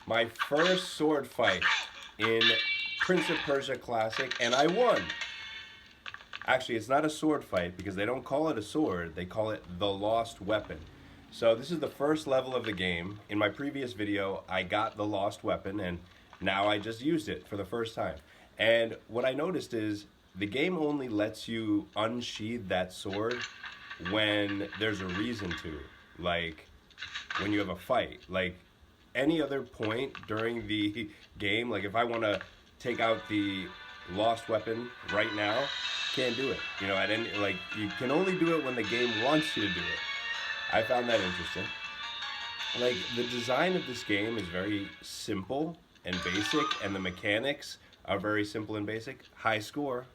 My first sword fight in Prince of Persia Classic, and I won. Actually, it's not a sword fight because they don't call it a sword, they call it the lost weapon. So, this is the first level of the game. In my previous video, I got the lost weapon, and now I just used it for the first time. And what I noticed is the game only lets you unsheath that sword when there's a reason to. Like, when you have a fight. Like, any other point during the game, like if I want to take out the lost weapon right now, can't do it. You know, at any, like, you can only do it when the game wants you to do it. I found that interesting. Like, the design of this game is very simple and basic, and the mechanics are very simple and basic. High score.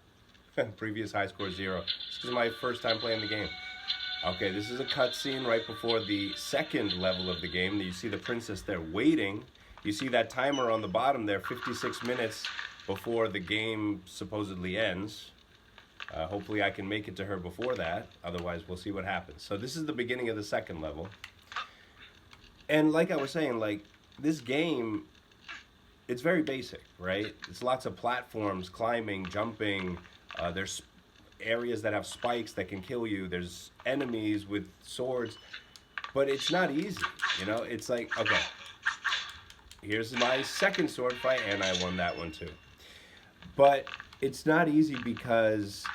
Previous high score 0. This is my first time playing the game. Okay, this is a cutscene right before the second level of the game. You see the princess there waiting. You see that timer on the bottom there, 56 minutes before the game supposedly ends. Hopefully I can make it to her before that. Otherwise, we'll see what happens. So this is the beginning of the second level. And like I was saying, like, this game, it's very basic, right? It's lots of platforms, climbing, jumping. There's areas that have spikes that can kill you. There's enemies with swords. But it's not easy, you know? It's like, okay, here's my second sword fight, and I won that one too. But it's not easy because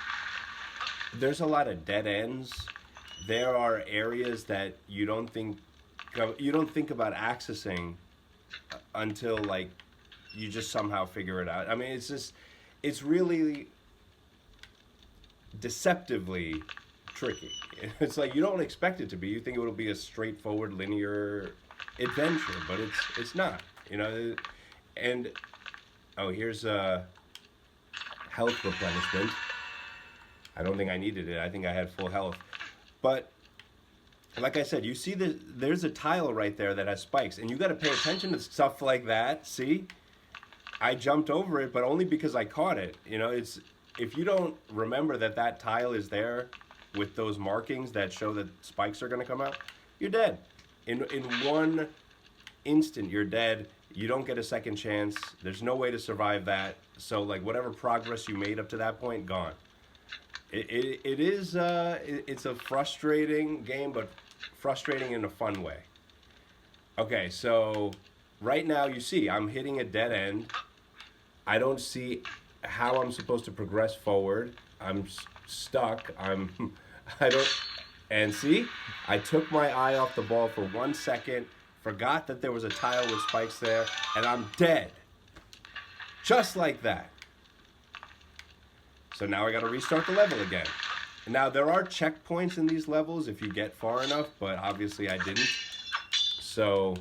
there's a lot of dead ends. There are areas that you don't think about accessing until, like, you just somehow figure it out. I mean, it's really deceptively tricky. It's like you don't expect it to be. You think it will be a straightforward linear adventure, but it's not. You know, and oh, here's a health replenishment. I don't think I needed it. I think I had full health. But like I said, you see there's a tile right there that has spikes, and you got to pay attention to stuff like that. See? I jumped over it, but only because I caught it. You know, it's if you don't remember that tile is there with those markings that show that spikes are going to come out, you're dead. In one instant, you're dead. You don't get a second chance. There's no way to survive that. So, like, whatever progress you made up to that point, gone. It's a frustrating game, but frustrating in a fun way. Okay, so right now you see I'm hitting a dead end. I don't see how I'm supposed to progress forward. I'm stuck. I don't, and see, I took my eye off the ball for 1 second, forgot that there was a tile with spikes there, and I'm dead. Just like that. So now I gotta restart the level again. Now there are checkpoints in these levels if you get far enough, but obviously I didn't. So,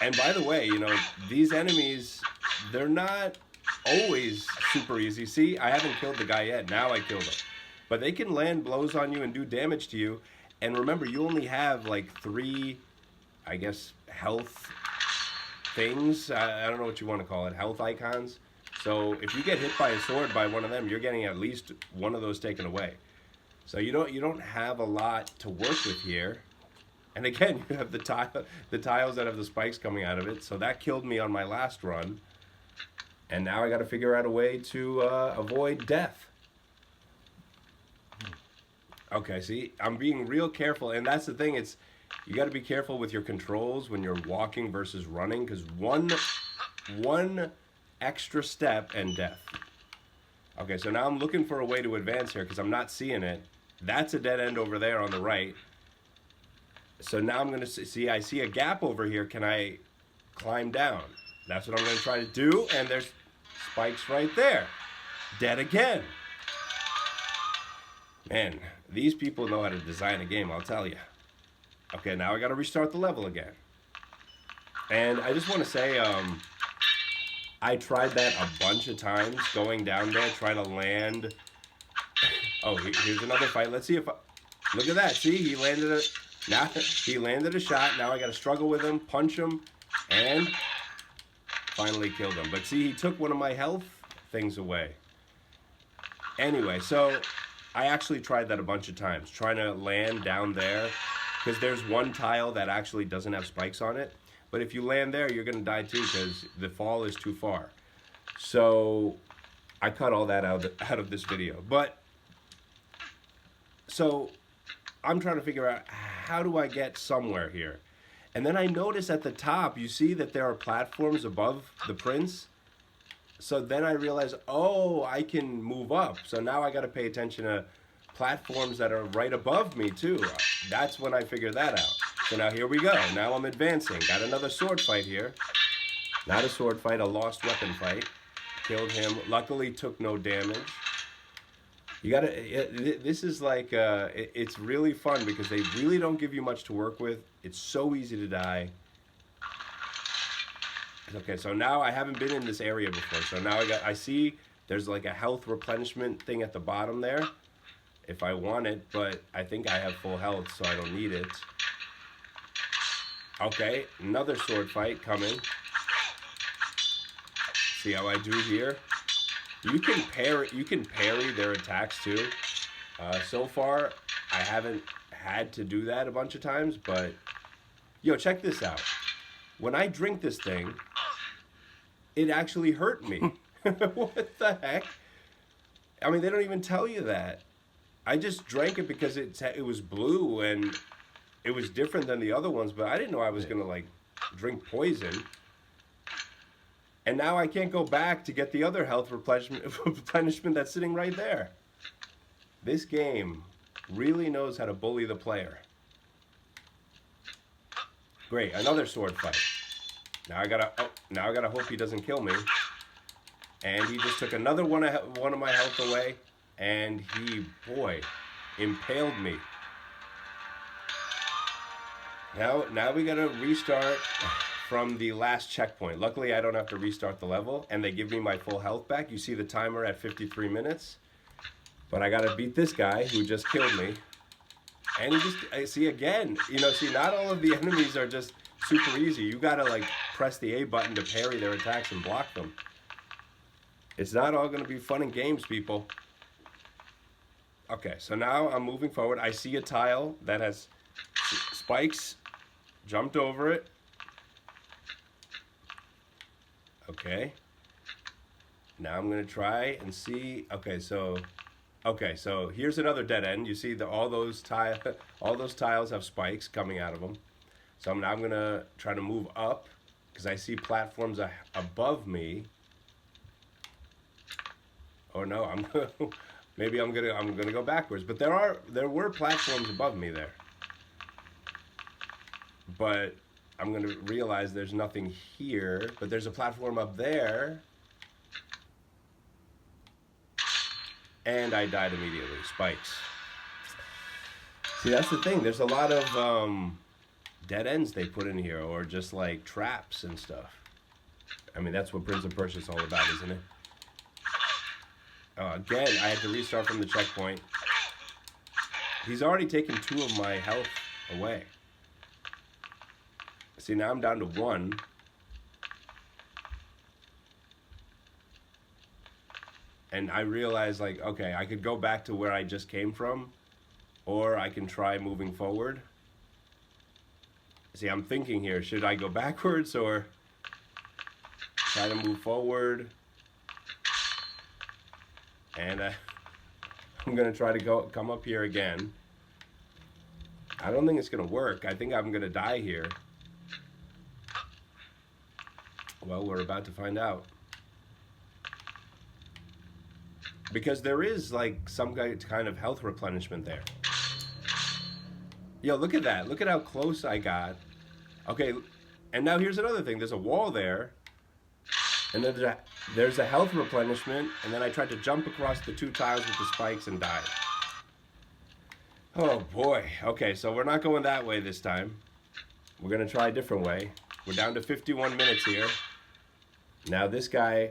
and by the way, you know, these enemies, they're not always super easy. See, I haven't killed the guy yet. Now I killed him. But they can land blows on you and do damage to you. And remember, you only have like 3, I guess, health things. I don't know what you want to call it. Health icons. So if you get hit by a sword by one of them, you're getting at least one of those taken away. So you don't have a lot to work with here. And again, you have the tiles that have the spikes coming out of it. So that killed me on my last run. And now I got to figure out a way to avoid death. Okay, see, I'm being real careful, and that's the thing. You got to be careful with your controls when you're walking versus running, because one extra step and death. Okay, so now I'm looking for a way to advance here because I'm not seeing it. That's a dead end over there on the right. So now I'm going to see, I see a gap over here. Can I climb down? That's what I'm going to try to do, and there's spikes right there. Dead again. Man, these people know how to design a game, I'll tell you. Okay, now I got to restart the level again. And I just want to say, I tried that a bunch of times, going down there, trying to land. Oh, here's another fight. Let's see if look at that. See, he landed a shot. Now I got to struggle with him, punch him, and finally killed him. But see, he took one of my health things away. Anyway, so I actually tried that a bunch of times, trying to land down there. because there's one tile that actually doesn't have spikes on it. But if you land there, you're going to die too because the fall is too far. So I cut all that out of this video. But so I'm trying to figure out, how do I get somewhere here? And then I notice at the top, you see that there are platforms above the prince. So then I realize, oh, I can move up. So now I got to pay attention to platforms that are right above me too. That's when I figure that out. So now here we go. Now I'm advancing. Got another sword fight here. Not a sword fight, a lost weapon fight. Killed him. Luckily took no damage. You gotta, this is like, it's really fun because they really don't give you much to work with. It's so easy to die. Okay, so now I haven't been in this area before. So now I see there's like a health replenishment thing at the bottom there. If I want it, but I think I have full health, so I don't need it. Okay, another sword fight coming. See how I do here? You can parry their attacks too. So far, I haven't had to do that a bunch of times, but yo, check this out. When I drink this thing, it actually hurt me. What the heck? I mean, they don't even tell you that. I just drank it because it was blue and it was different than the other ones, but I didn't know I was gonna like drink poison. And now I can't go back to get the other health replenishment that's sitting right there. This game really knows how to bully the player. Great, another sword fight. Now I gotta hope he doesn't kill me. And he just took another one of my health away, and he, boy, impaled me. Now we gotta restart from the last checkpoint. Luckily, I don't have to restart the level, and they give me my full health back. You see the timer at 53 minutes. But I gotta beat this guy who just killed me. And I see again, not all of the enemies are just super easy. You gotta like press the A button to parry their attacks and block them. It's not all gonna be fun and games, people. Okay, so now I'm moving forward. I see a tile that has spikes. Jumped over it. Okay. Now I'm gonna try and see. Okay, so here's another dead end. You see all those tiles have spikes coming out of them. So I'm gonna try to move up because I see platforms above me. Oh no, maybe I'm gonna go backwards. But there were platforms above me there. But I'm gonna realize there's nothing here. But there's a platform up there. And I died immediately. Spikes. See, that's the thing. There's a lot of dead ends they put in here, or just like traps and stuff. I mean, that's what Prince of Persia is all about, isn't it? Again, I had to restart from the checkpoint. He's already taken 2 of my health away. See, now I'm down to 1. And I realized, like, okay, I could go back to where I just came from, or I can try moving forward. See, I'm thinking here, should I go backwards or try to move forward? And I'm going to try to come up here again. I don't think it's going to work. I think I'm going to die here. Well, we're about to find out. Because there is like some kind of health replenishment there. Yo, look at that. Look at how close I got. Okay, and now here's another thing. There's a wall there. And then there's a health replenishment. And then I tried to jump across the 2 tiles with the spikes and died. Oh boy. Okay, so we're not going that way this time. We're going to try a different way. We're down to 51 minutes here. Now this guy,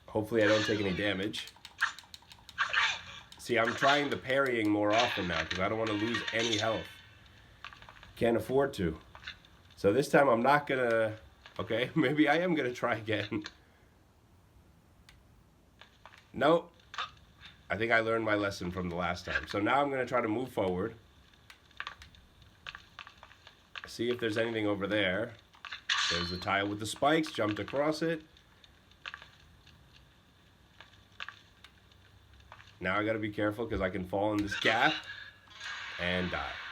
hopefully I don't take any damage. See, I'm trying the parrying more often now because I don't want to lose any health. Can't afford to. So this time I'm not gonna... Okay, maybe I am gonna try again. Nope. I think I learned my lesson from the last time. So now I'm gonna try to move forward. see if there's anything over there. There's the tile with the spikes, jumped across it. Now I gotta be careful because I can fall in this gap and die.